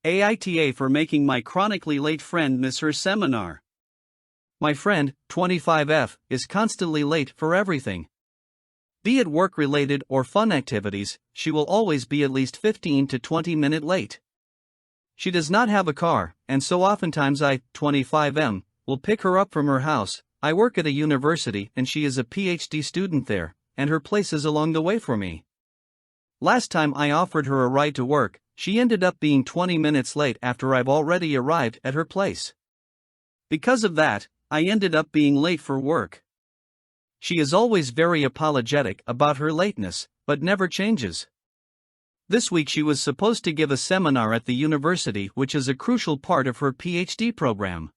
AITA for making my chronically late friend miss her seminar. My friend, 25F, is constantly late for everything. Be it work-related or fun activities, she will always be at least 15 to 20 minutes late. She does not have a car, and so oftentimes I, 25M, will pick her up from her house. I work at a university and she is a PhD student there, and her place is along the way for me. Last time I offered her a ride to work, she ended up being 20 minutes late after I've already arrived at her place. Because of that, I ended up being late for work. She is always very apologetic about her lateness, but never changes. This week she was supposed to give a seminar at the university, which is a crucial part of her PhD program.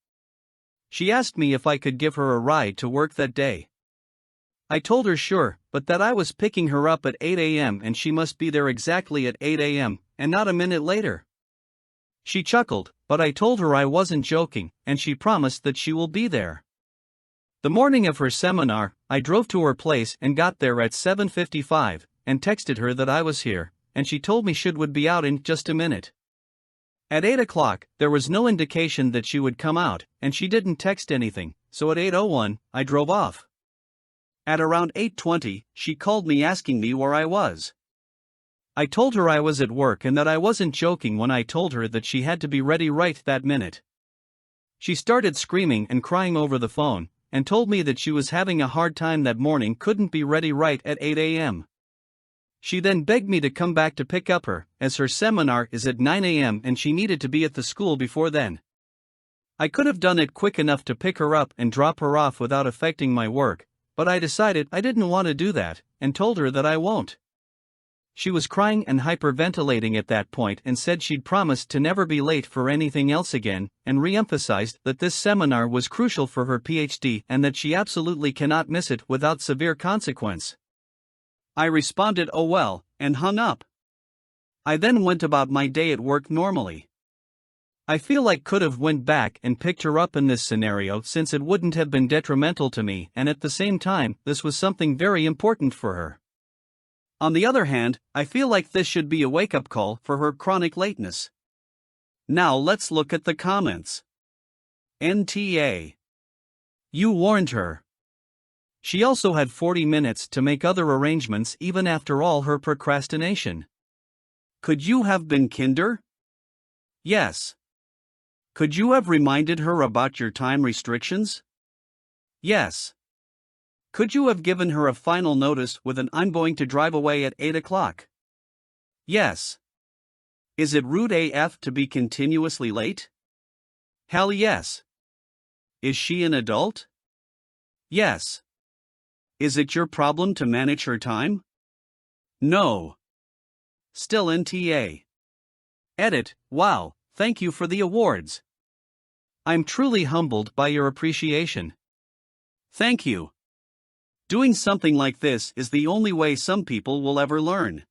She asked me if I could give her a ride to work that day. I told her sure, but that I was picking her up at 8 a.m. and she must be there exactly at 8 a.m., and not a minute later. She chuckled, but I told her I wasn't joking, and she promised that she will be there. The morning of her seminar, I drove to her place and got there at 7:55, and texted her that I was here, and she told me she would be out in just a minute. At 8 o'clock, there was no indication that she would come out, and she didn't text anything, so at 8:01, I drove off. At around 8:20, she called me asking me where I was. I told her I was at work and that I wasn't joking when I told her that she had to be ready right that minute. She started screaming and crying over the phone, and told me that she was having a hard time that morning, couldn't be ready right at 8 a.m. She then begged me to come back to pick up her, as her seminar is at 9 a.m. and she needed to be at the school before then. I could have done it quick enough to pick her up and drop her off without affecting my work, but I decided I didn't want to do that, and told her that I won't. She was crying and hyperventilating at that point and said she'd promised to never be late for anything else again, and re-emphasized that this seminar was crucial for her PhD and that she absolutely cannot miss it without severe consequence. I responded "oh well," and hung up. I then went about my day at work normally. I feel like could have went back and picked her up in this scenario, since it wouldn't have been detrimental to me, and at the same time, this was something very important for her. On the other hand, I feel like this should be a wake-up call for her chronic lateness. Now let's look at the comments. NTA. You warned her. She also had 40 minutes to make other arrangements even after all her procrastination. Could you have been kinder? Yes. Could you have reminded her about your time restrictions? Yes. Could you have given her a final notice with an "I'm going to drive away at 8 o'clock"? Yes. Is it rude AF to be continuously late? Hell yes. Is she an adult? Yes. Is it your problem to manage her time? No. Still NTA. Edit. Wow, thank you for the awards. I'm truly humbled by your appreciation. Thank you. Doing something like this is the only way some people will ever learn.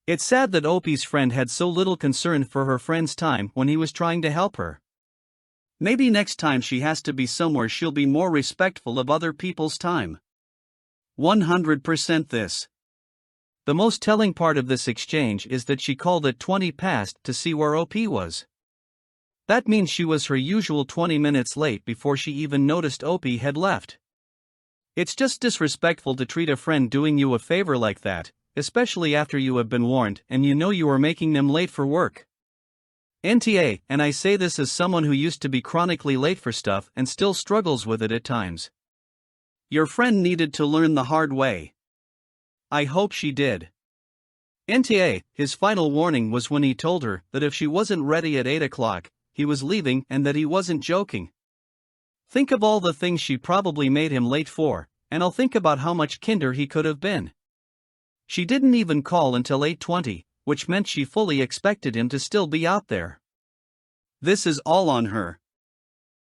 It's sad that Opie's friend had so little concern for her friend's time when he was trying to help her. Maybe next time she has to be somewhere she'll be more respectful of other people's time. 100% this. The most telling part of this exchange is that she called at 20 past to see where OP was. That means she was her usual 20 minutes late before she even noticed OP had left. It's just disrespectful to treat a friend doing you a favor like that, especially after you have been warned and you know you are making them late for work. NTA, and I say this as someone who used to be chronically late for stuff and still struggles with it at times. Your friend needed to learn the hard way. I hope she did. NTA, his final warning was when he told her that if she wasn't ready at 8 o'clock, he was leaving and that he wasn't joking. Think of all the things she probably made him late for, and I'll think about how much kinder he could have been. She didn't even call until 8:20, which meant she fully expected him to still be out there. This is all on her.